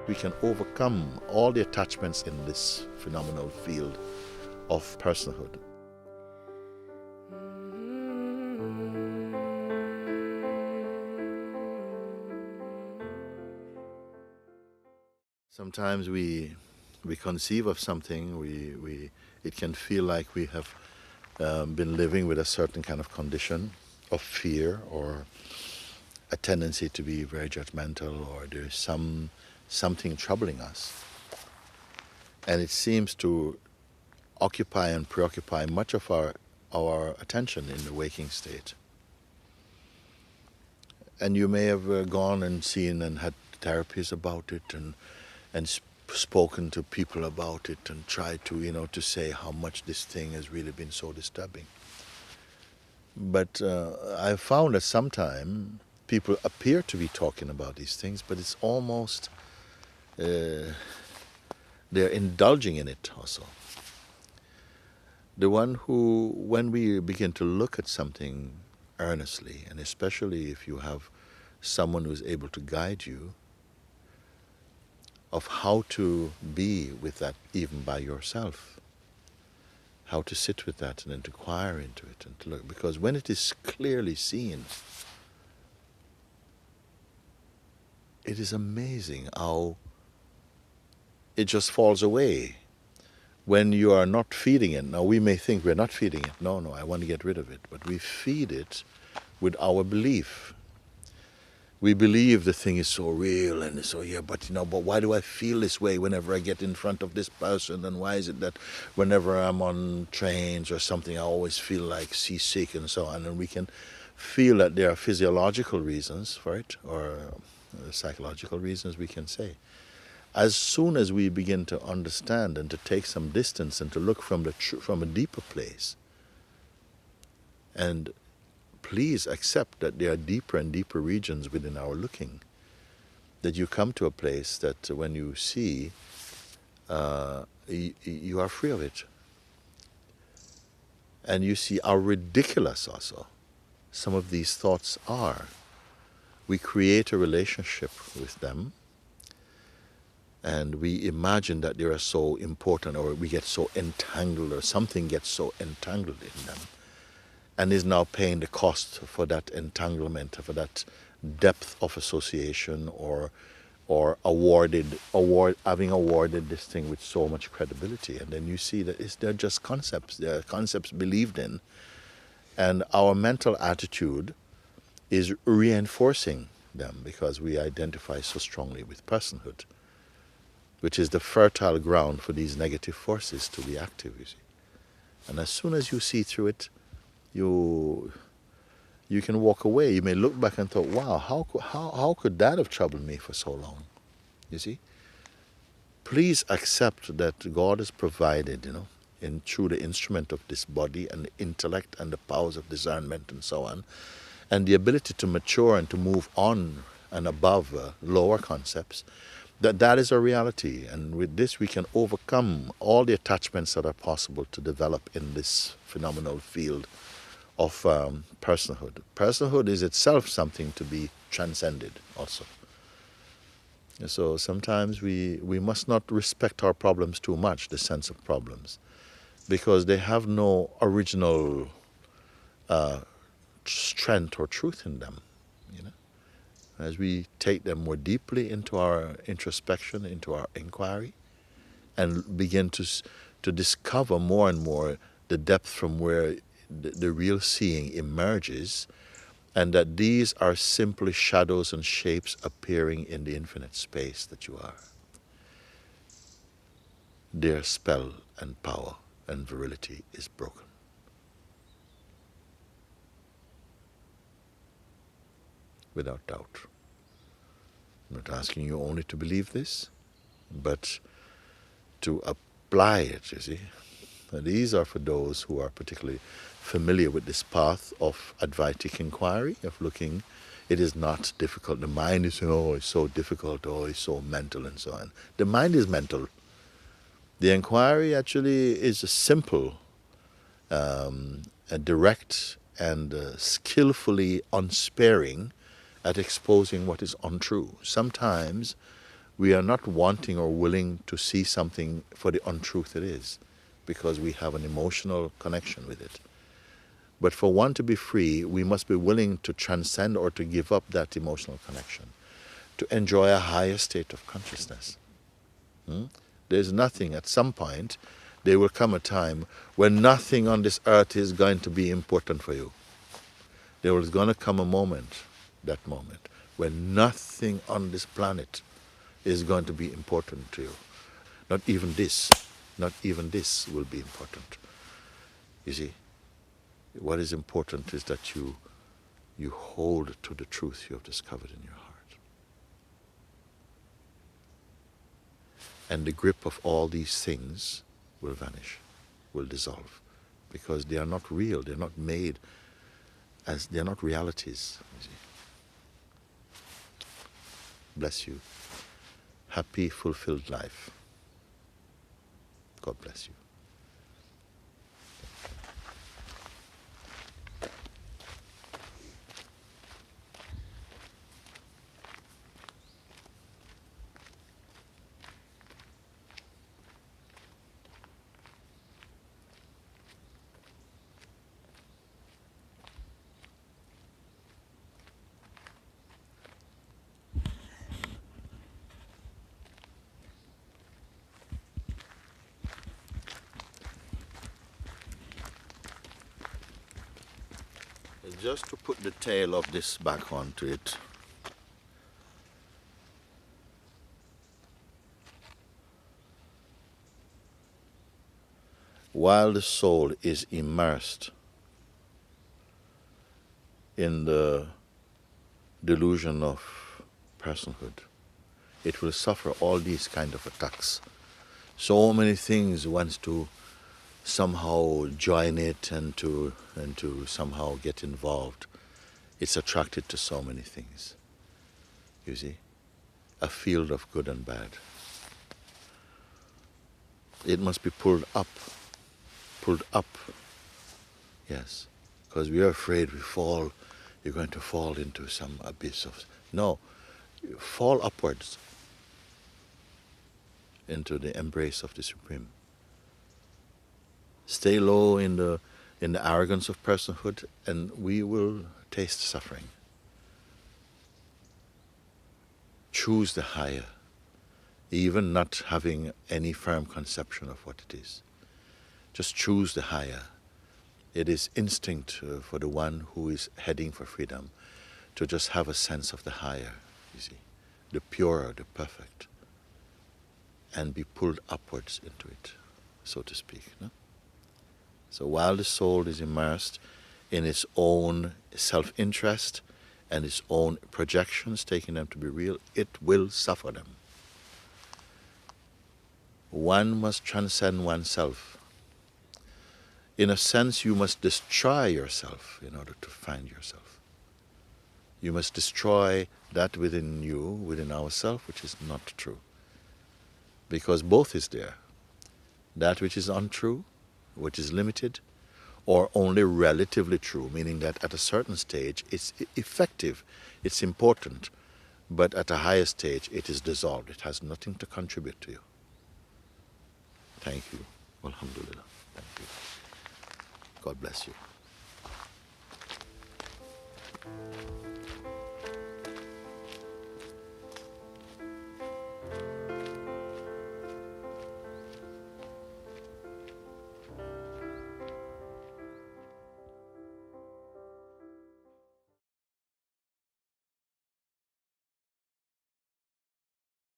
we can overcome all the attachments in this phenomenal field of personhood. Sometimes we conceive of something, it can feel like we have been living with a certain kind of condition of fear, or a tendency to be very judgmental, or there's something troubling us. And it seems to occupy and preoccupy much of our attention in the waking state. And you may have gone and seen and had therapies about it, and spoken to people about it, and tried to, to say how much this thing has really been so disturbing. But I've found that sometimes people appear to be talking about these things, but it's almost, they're indulging in it also. The one who, when we begin to look at something earnestly, and especially if you have someone who is able to guide you, of how to be with that even by yourself, how to sit with that and inquire into it and to look, because when it is clearly seen, it is amazing how it just falls away when you are not feeding it. Now we may think we're not feeding it. No, I want to get rid of it. But we feed it with our belief. We believe the thing is so real and so, but why do I feel this way whenever I get in front of this person? And why is it that whenever I'm on trains or something, I always feel like seasick and so on? And we can feel that there are physiological reasons for it, or psychological reasons, we can say. As soon as we begin to understand and to take some distance and to look from a deeper place, and please accept that there are deeper and deeper regions within our looking, that you come to a place that when you see, you are free of it. And you see how ridiculous also some of these thoughts are. We create a relationship with them, and we imagine that they are so important, or we get so entangled, or something gets so entangled in them, and is now paying the cost for that entanglement, for that depth of association, or having awarded this thing with so much credibility. And then you see that they're just concepts. They're concepts believed in, and our mental attitude is reinforcing them because we identify so strongly with personhood, which is the fertile ground for these negative forces to be active, you see. And as soon as you see through it, you can walk away. You may look back and thought, wow, how could that have troubled me for so long? You see? Please accept that God has provided, through the instrument of this body and the intellect and the powers of discernment and so on, and the ability to mature and to move on and above lower concepts, that is a reality. And with this we can overcome all the attachments that are possible to develop in this phenomenal field of personhood. Personhood is itself something to be transcended also. So sometimes we must not respect our problems too much, the sense of problems, because they have no original strength or truth in them. As we take them more deeply into our introspection, into our inquiry, and begin to discover more and more the depth from where the real seeing emerges, and that these are simply shadows and shapes appearing in the infinite space that you are. Their spell and power and virility is broken. Without doubt. I'm not asking you only to believe this, but to apply it, you see. And these are for those who are particularly familiar with this path of Advaitic inquiry, of looking. It is not difficult. The mind is saying, oh, it's so difficult, oh, it's so mental, and so on. The mind is mental. The inquiry actually is a simple, a direct, and skillfully unsparing at exposing what is untrue. Sometimes we are not wanting or willing to see something for the untruth it is, because we have an emotional connection with it. But for one to be free, we must be willing to transcend or to give up that emotional connection, to enjoy a higher state of consciousness. There's nothing, at some point, there will come a time when nothing on this earth is going to be important for you. There is going to come a moment, that moment, when nothing on this planet is going to be important to you. Not even this will be important. You see, what is important is that you hold to the truth you have discovered in your heart. And the grip of all these things will vanish, will dissolve, because they are not real, they're not made as, they're not realities. You see. Bless you. Happy, fulfilled life. God bless you. Just to put the tail of this back onto it, while the soul is immersed in the delusion of personhood, it will suffer all these kind of attacks. So many things wants to somehow join it and to somehow get involved. It's attracted to so many things. You see, a field of good and bad. It must be pulled up. Yes, because we are afraid we fall. You're going to fall into some abyss of. No, fall upwards into the embrace of the Supreme. Stay low in the arrogance of personhood, and we will taste suffering. Choose the higher, even not having any firm conception of what it is. Just choose the higher. It is instinct for the one who is heading for freedom to just have a sense of the higher, you see, the purer, the perfect, and be pulled upwards into it, so to speak. No? So while the soul is immersed in its own self-interest and its own projections, taking them to be real, it will suffer them. One must transcend oneself. In a sense, you must destroy yourself in order to find yourself. You must destroy that within you, within ourselves, which is not true. Because both is there. That which is untrue, which is limited, or only relatively true, meaning that at a certain stage it's effective, it's important, but at a higher stage it is dissolved. It has nothing to contribute to you. Thank you. Alhamdulillah. Thank you. God bless you.